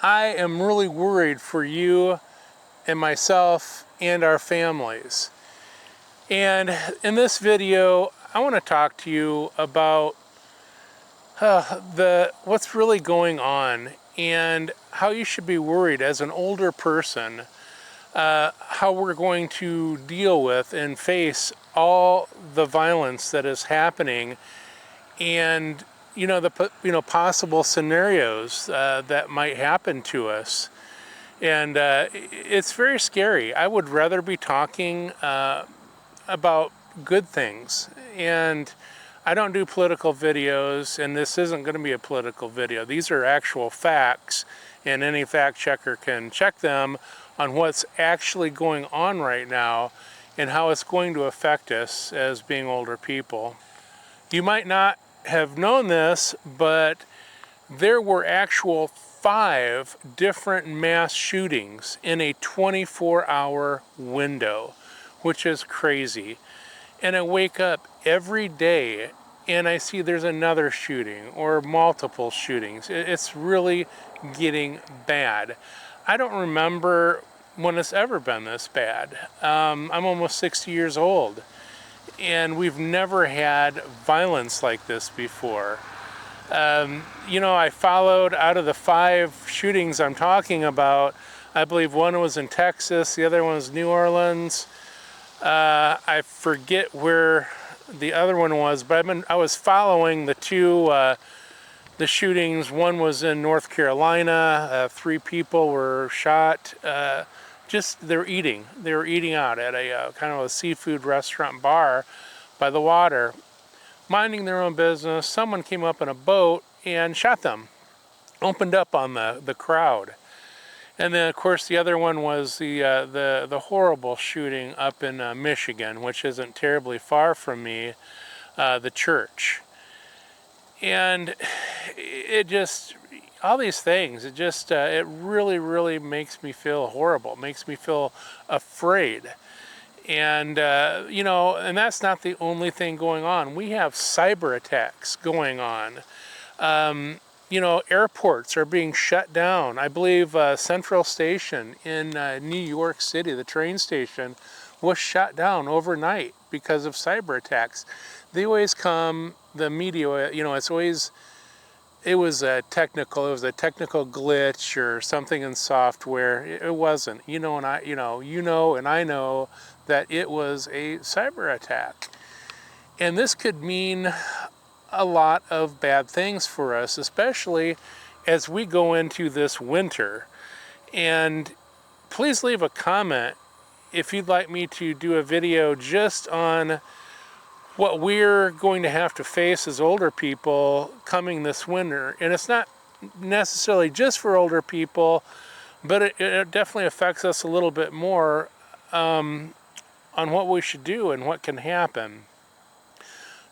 I am really worried for you and myself and our families. And in this video, I want to talk to you about what's really going on and how you should be worried as an older person, how we're going to deal with and face all the violence that is happening, and the possible scenarios that might happen to us. And it's very scary. I would rather be talking about good things. And I don't do political videos, and this isn't going to be a political video. These are actual facts, and any fact checker can check them on what's actually going on right now and how it's going to affect us as being older people. You might not have known this, but there were actual 5 different mass shootings in a 24-hour window, which is crazy. And I wake up every day and I see there's another shooting or multiple shootings. It's really getting bad. I don't remember when it's ever been this bad. I'm almost 60 years old, and we've never had violence like this before. I followed out of the 5 shootings I'm talking about. I believe one was in Texas, the other one was New Orleans. I forget where the other one was, but I was following the 2 the shootings. One was in North Carolina. 3 people were shot. They were eating out at a kind of a seafood restaurant bar by the water, minding their own business. Someone came up in a boat and shot them, opened up on the crowd. And then, of course, the other one was the horrible shooting up in Michigan, which isn't terribly far from me, the church. And all these things, it really, really makes me feel horrible. It makes me feel afraid. And, and that's not the only thing going on. We have cyber attacks going on. Airports are being shut down. I believe Central Station in New York City, the train station, was shut down overnight because of cyber attacks. They always come, the media, it was a technical glitch or something in software. It wasn't, and I know that it was a cyber attack. And this could mean a lot of bad things for us, especially as we go into this winter. And please leave a comment if you'd like me to do a video just on what we're going to have to face as older people coming this winter. And it's not necessarily just for older people, but it definitely affects us a little bit more on what we should do and what can happen.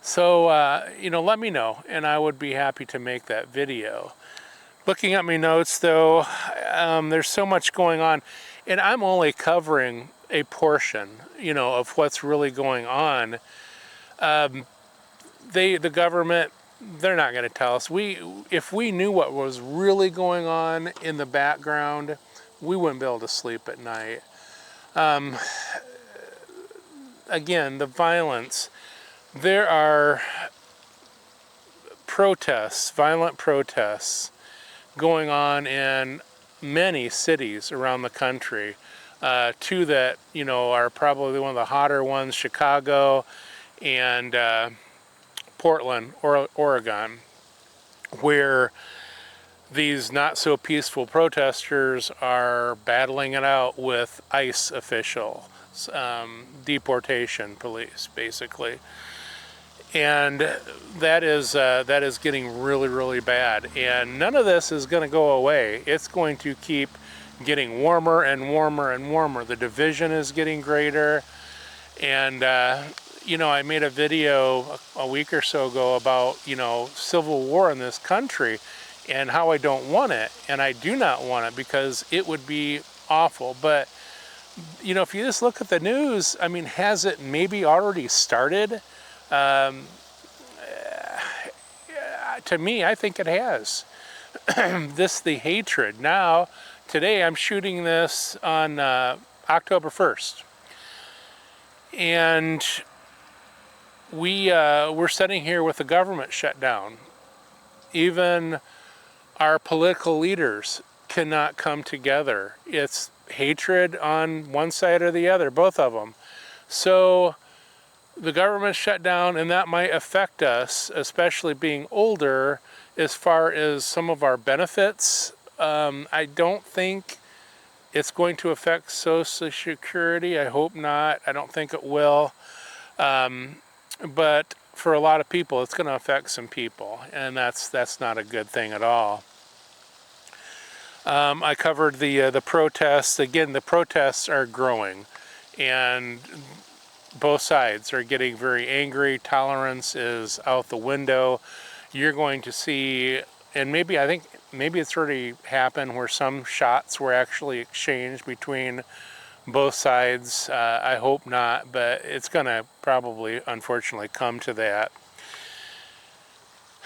So, let me know, and I would be happy to make that video. Looking at my notes, though, there's so much going on, and I'm only covering a portion, of what's really going on. The government, they're not going to tell us. If we knew what was really going on in the background, we wouldn't be able to sleep at night. Again, the violence. There are violent protests going on in many cities around the country. 2 that, are probably one of the hotter ones, Chicago and Portland, Oregon, where these not so peaceful protesters are battling it out with ICE officials, deportation police, basically. And that is getting really, really bad. And none of this is going to go away. It's going to keep getting warmer and warmer and warmer. The division is getting greater. And, I made a video a week or so ago about, civil war in this country and how I don't want it. And I do not want it because it would be awful. But, if you just look at the news, has it maybe already started? To me, I think it has. the hatred. Now, today I'm shooting this on October 1st. And we're sitting here with the government shut down. Even our political leaders cannot come together. It's hatred on one side or the other, both of them. So the government shut down, and that might affect us, especially being older, as far as some of our benefits. I don't think it's going to affect Social Security. I hope not. I don't think it will. But for a lot of people, it's going to affect some people, and that's not a good thing at all. I covered the protests. Again, the protests are growing, and both sides are getting very angry. Tolerance is out the window. You're going to see, and I think maybe it's already happened, where some shots were actually exchanged between both sides. I hope not, but it's going to probably, unfortunately, come to that.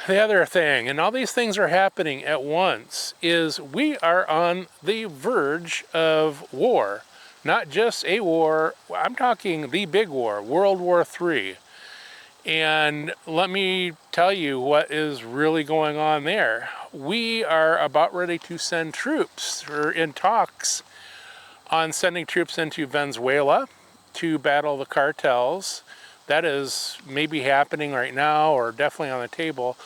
The other thing, and all these things are happening at once, is we are on the verge of war. Not just a war, I'm talking the big war, World War III. And let me tell you what is really going on there. We are about ready to send troops. We're in talks on sending troops into Venezuela to battle the cartels. That is maybe happening right now, or definitely on the table.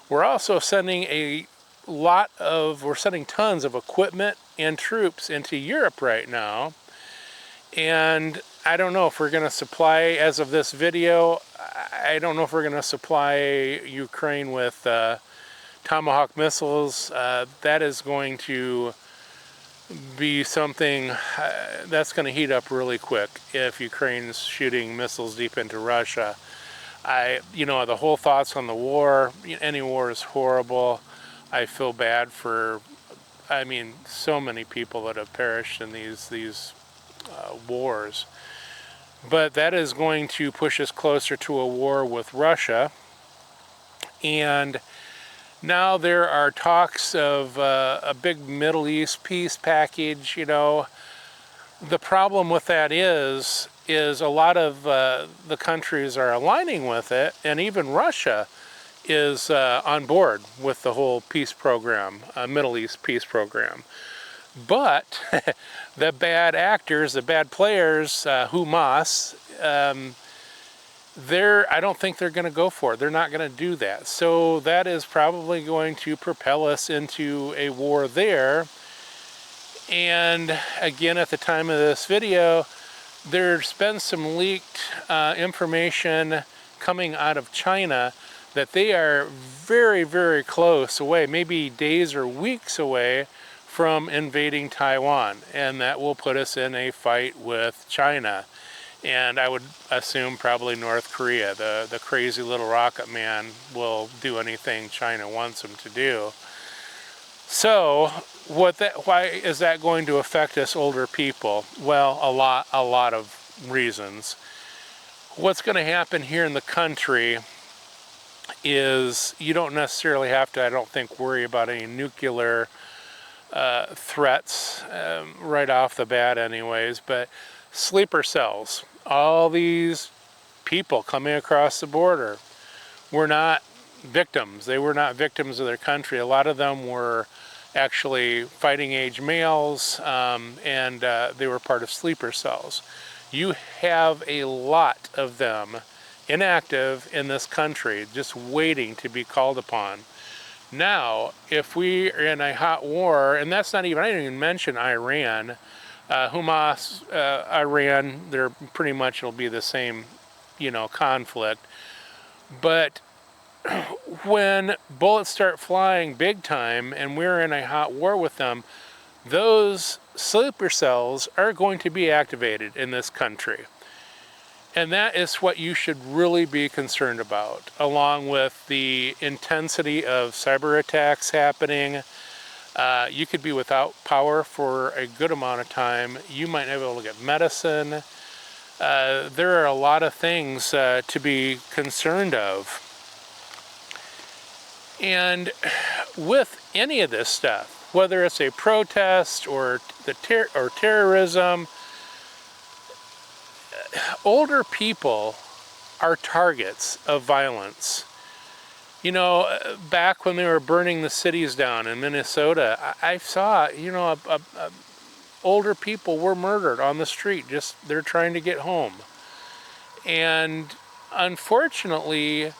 We're also sending we're sending tons of equipment and troops into Europe right now. And I don't know if we're going to supply, as of this video, I don't know if we're going to supply Ukraine with Tomahawk missiles. That is going to be something that's going to heat up really quick if Ukraine's shooting missiles deep into Russia. The whole thoughts on the war, any war is horrible. I feel bad for, so many people that have perished in these wars. But that is going to push us closer to a war with Russia. And now there are talks of a big Middle East peace package. The problem with that is a lot of the countries are aligning with it, and even Russia is on board with the whole peace program, Middle East peace program. But the bad actors, the bad players, Hamas, I don't think they're going to go for it. They're not going to do that. So that is probably going to propel us into a war there. And again, at the time of this video, there's been some leaked information coming out of China that they are very, very close away, maybe days or weeks away from invading Taiwan, and that will put us in a fight with China. And I would assume probably North Korea. The crazy little rocket man will do anything China wants him to do. So why is that going to affect us older people? Well, a lot of reasons. What's going to happen here in the country is you don't necessarily have to, I don't think, worry about any nuclear threats right off the bat anyways, but sleeper cells, all these people coming across the border were not victims. They were not victims of their country. A lot of them were actually fighting age males, and they were part of sleeper cells. You have a lot of them inactive in this country, just waiting to be called upon. Now, if we are in a hot war, and that's not even, I didn't even mention Iran, Hamas, Iran, they're pretty much, it'll be the same, conflict. But when bullets start flying big time and we're in a hot war with them, those sleeper cells are going to be activated in this country. And that is what you should really be concerned about, along with the intensity of cyber attacks happening. You could be without power for a good amount of time. You might not be able to get medicine. There are a lot of things to be concerned of. And with any of this stuff, whether it's a protest or terrorism, older people are targets of violence. You know, back when they were burning the cities down in Minnesota, I saw, you know, older people were murdered on the street. Just they're trying to get home. And unfortunately,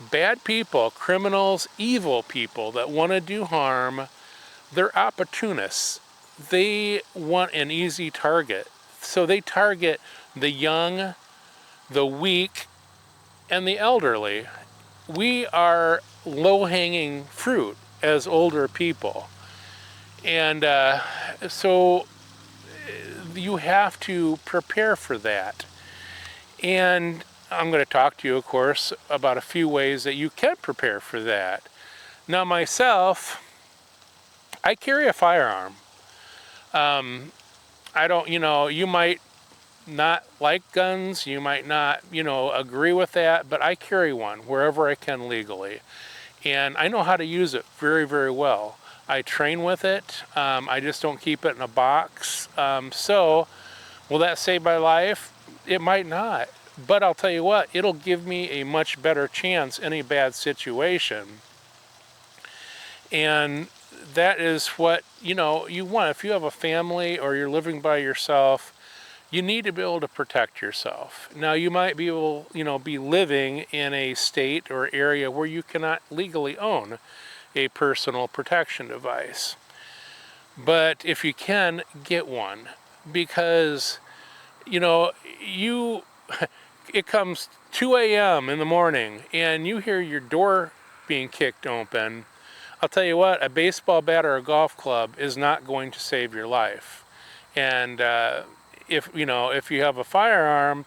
bad people, criminals, evil people that want to do harm, they're opportunists. They want an easy target. So they target the young, the weak, and the elderly. We are low-hanging fruit as older people. And so you have to prepare for that. And I'm going to talk to you, of course, about a few ways that you can prepare for that. Now, myself, I carry a firearm. I don't, you know, you might not like guns, you might not, you know, agree with that, but I carry one wherever I can legally. And I know how to use it very, very well. I train with it. I just don't keep it in a box. So, will that save my life? It might not. But I'll tell you what, it'll give me a much better chance in a bad situation. And that is what, you know, you want. If you have a family or you're living by yourself, you need to be able to protect yourself. Now, you might be able, you know, be living in a state or area where you cannot legally own a personal protection device. But if you can, get one. Because, you know, it comes 2 a.m. in the morning and you hear your door being kicked open. I'll tell you what, a baseball bat or a golf club is not going to save your life. And if you have a firearm,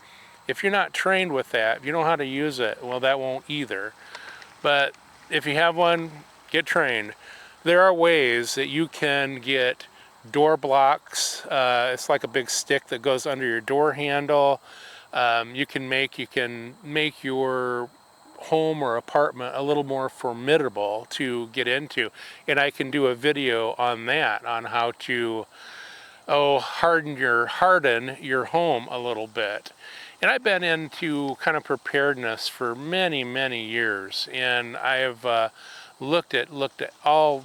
if you're not trained with that, if you don't know how to use it, well, that won't either. But if you have one, get trained. There are ways that you can get door blocks. It's like a big stick that goes under your door handle. You can make your home or apartment a little more formidable to get into. And I can do a video on that, on how to harden your home a little bit. And I've been into kind of preparedness for many, many years, and I have looked at all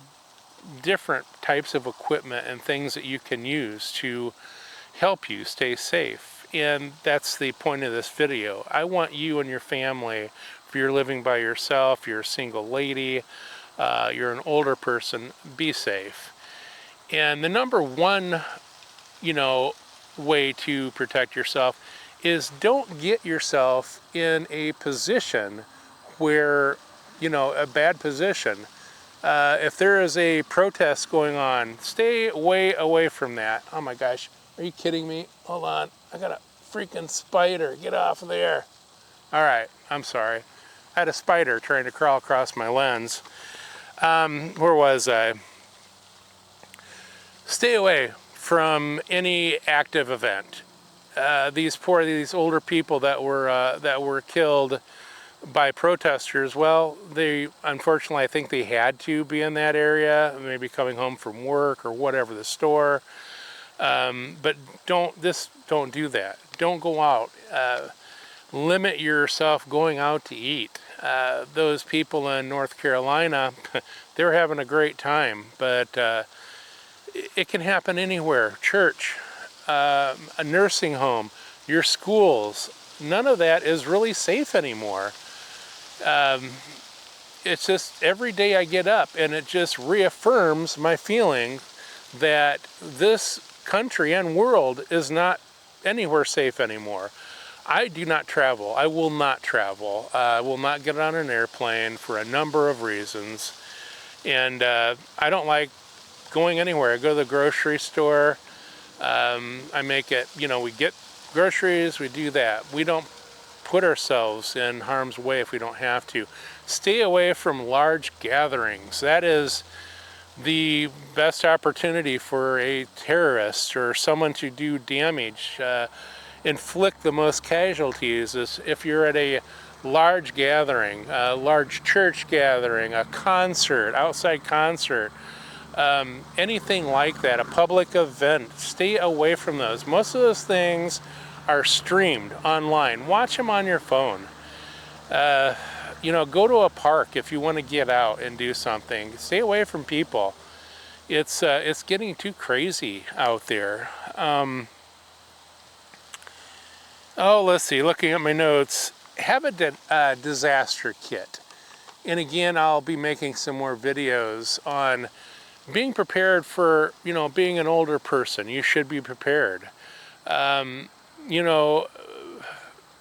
different types of equipment and things that you can use to help you stay safe. And that's the point of this video. I want you and your family, if you're living by yourself, you're a single lady, you're an older person, be safe. And the number one, way to protect yourself is don't get yourself in a position where, a bad position. If there is a protest going on, stay way away from that. Oh my gosh, are you kidding me? Hold on, I got a freaking spider. Get off of there. All right, I'm sorry. I had a spider trying to crawl across my lens. Where was I? Stay away from any active event. These older people that were killed by protesters, well, unfortunately I think they had to be in that area, maybe coming home from work or whatever, the store. But don't do that. Don't go out. Limit yourself going out to eat. Those people in North Carolina, they're having a great time, but it can happen anywhere. Church, a nursing home, your schools, none of that is really safe anymore. It's just every day I get up and it just reaffirms my feeling that this country and world is not anywhere safe anymore. I do not travel. I will not travel. I will not get on an airplane for a number of reasons. And I don't like going anywhere. I go to the grocery store. I make it, we get groceries, we do that. We don't put ourselves in harm's way if we don't have to. Stay away from large gatherings. That is the best opportunity for a terrorist or someone to do damage, inflict the most casualties, is if you're at a large gathering, a large church gathering, a concert, outside concert, anything like that, a public event, stay away from those. Most of those things are streamed online. Watch them on your phone. Go to a park if you want to get out and do something. Stay away from people. It's getting too crazy out there. Let's see. Looking at my notes, have a disaster kit. And again, I'll be making some more videos on being prepared for, being an older person. You should be prepared. You know,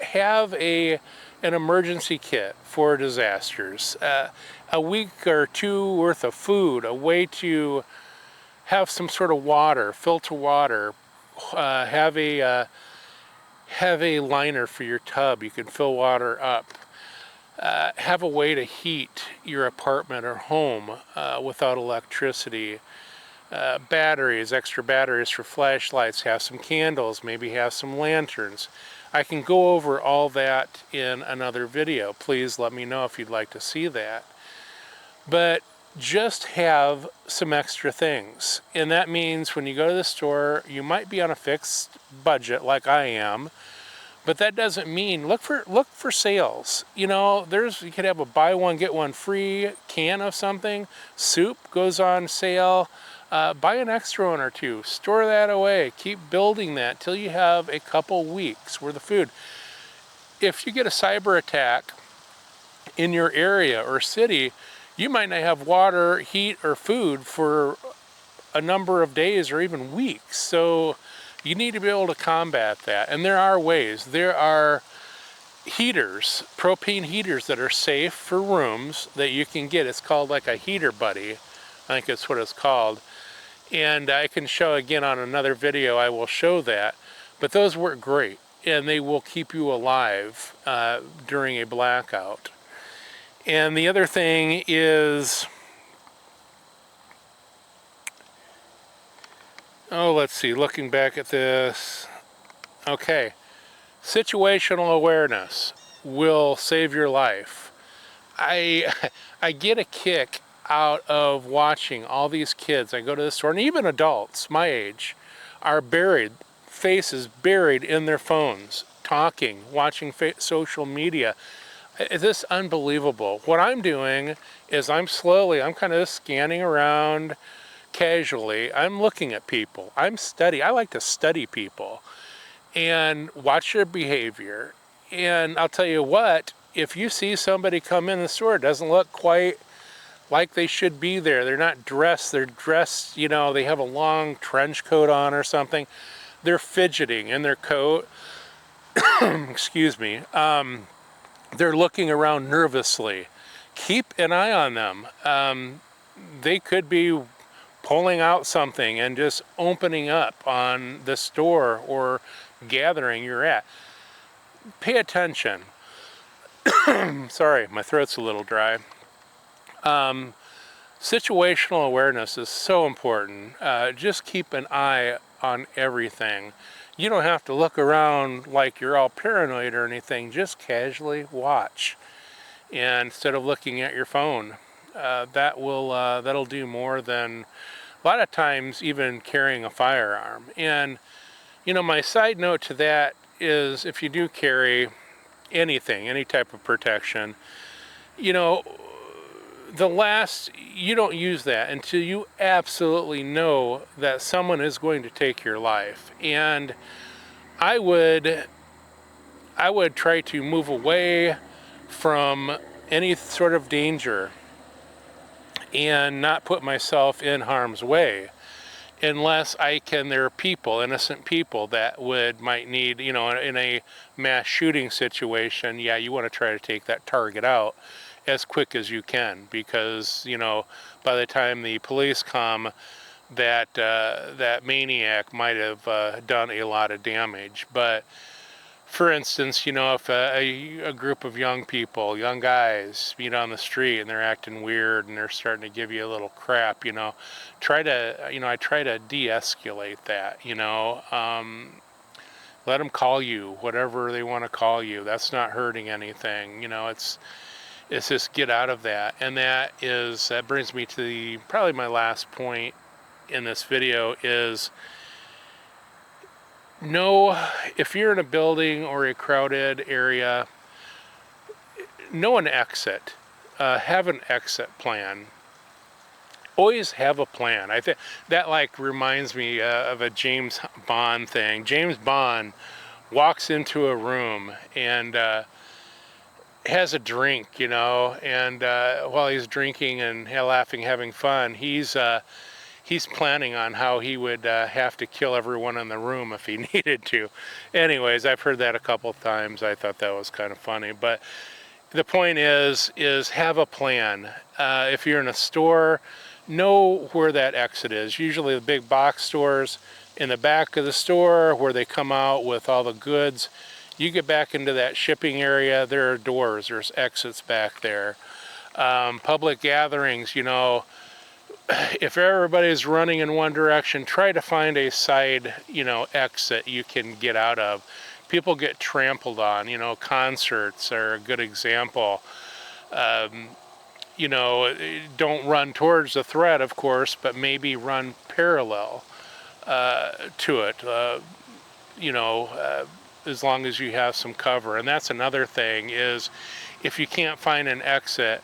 have an emergency kit for disasters. A week or two worth of food, a way to have some sort of water, filter water, have a liner for your tub. You can fill water up. Have a way to heat your apartment or home without electricity. Batteries, extra batteries for flashlights, have some candles, maybe have some lanterns. I can go over all that in another video. Please let me know if you'd like to see that. But just have some extra things. And that means when you go to the store, you might be on a fixed budget like I am, but that doesn't mean look for sales. You could have a buy one get one free can of something. Soup goes on sale. Buy an extra one or two. Store that away. Keep building that till you have a couple weeks worth of food. If you get a cyber attack in your area or city, you might not have water, heat, or food for a number of days or even weeks. So you need to be able to combat that. And there are ways. There are heaters, propane heaters that are safe for rooms that you can get. It's called like a heater buddy. I think that's what it's called. And I can show again on another video, I will show that. But those work great, and they will keep you alive during a blackout. And the other thing is, let's see, looking back at this. Okay, situational awareness will save your life. I get a kick out of watching all these kids. I go to the store, and even adults my age are faces buried in their phones, talking, watching social media. It's just unbelievable. What I'm doing is I'm kind of scanning around casually. I'm looking at people. I like to study people and watch their behavior. And I'll tell you what, if you see somebody come in the store, it doesn't look quite like they should be there. They're not dressed. They're dressed, they have a long trench coat on or something. They're fidgeting in their coat. Excuse me. They're looking around nervously. Keep an eye on them. They could be pulling out something and just opening up on the store or gathering you're at. Pay attention. Sorry, my throat's a little dry. Situational awareness is so important. Just keep an eye on everything. You don't have to look around like you're all paranoid or anything. Just casually watch, and instead of looking at your phone. That'll do more than a lot of times even carrying a firearm. And my side note to that is, if you do carry anything, any type of protection, you don't use that until you absolutely know that someone is going to take your life. And I would try to move away from any sort of danger and not put myself in harm's way unless there are people, innocent people that might need, in a mass shooting situation. Yeah, you want to try to take that target out as quick as you can, because by the time the police come, that maniac might have done a lot of damage. But for instance, if a group of young people, young guys, meet on the street and they're acting weird and they're starting to give you a little crap, I try to de-escalate that. let them call you whatever they want to call you. That's not hurting anything. You know, it's just get out of that. And that brings me to probably my last point in this video is, know if you're in a building or a crowded area, know an exit. Have an exit plan. Always have a plan. I think that like reminds me of a James Bond thing. James Bond walks into a room and has a drink, you know, and while he's drinking and laughing, having fun, he's planning on how he would have to kill everyone in the room if he needed to. Anyways, I've heard that a couple of times. I thought that was kind of funny. But the point is have a plan. If you're in a store, know where that exit is. Usually the big box stores, in the back of the store where they come out with all the goods. You get back into that shipping area, there are doors, there's exits back there. Public gatherings, you know, if everybody's running in one direction, try to find a side, you know, exit you can get out of. People get trampled on, you know, concerts are a good example. You know, don't run towards the threat, of course, but maybe run parallel to it, you know, as long as you have some cover. And that's another thing is, if you can't find an exit,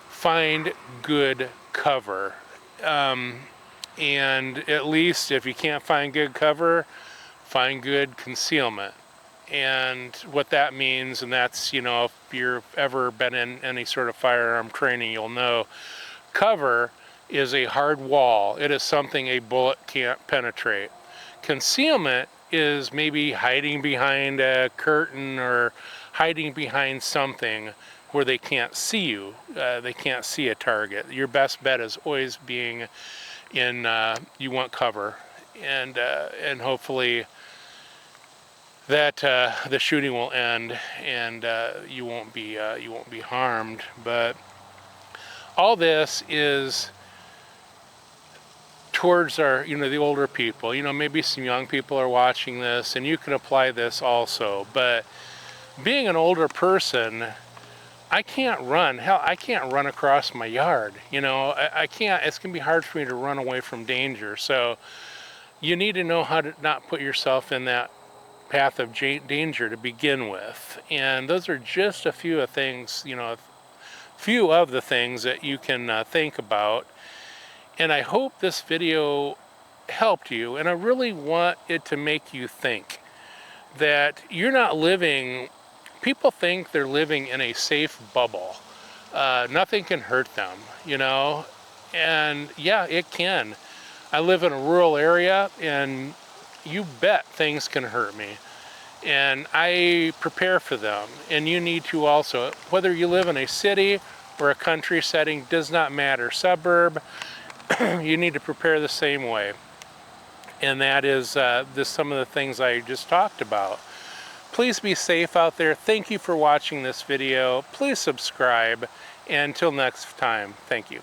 find good cover. And at least if you can't find good cover, find good concealment. And what that means, and that's, you know, if you've ever been in any sort of firearm training, you'll know, cover is a hard wall. It is something a bullet can't penetrate. Concealment is maybe hiding behind a curtain or hiding behind something where they can't see you. They can't see a target. Your best bet is always being in, you want cover. And hopefully that the shooting will end and you won't be harmed. But all this is towards our, you know, the older people. You know, maybe some young people are watching this, and you can apply this also. But being an older person, I can't run. Hell, I can't run across my yard. You know, I can't. It's gonna be hard for me to run away from danger. So you need to know how to not put yourself in that path of danger to begin with. And those are just a few of things, you know, few of the things that you can think about. And I hope this video helped you, and I really want it to make you think that you're not living, people think they're living in a safe bubble. Nothing can hurt them, you know, and yeah, it can. I live in a rural area, and you bet things can hurt me. And I prepare for them, and you need to also. Whether you live in a city or a country setting, does not matter. Suburb, you need to prepare the same way. And that is some of the things I just talked about. Please be safe out there. Thank you for watching this video. Please subscribe. And until next time, thank you.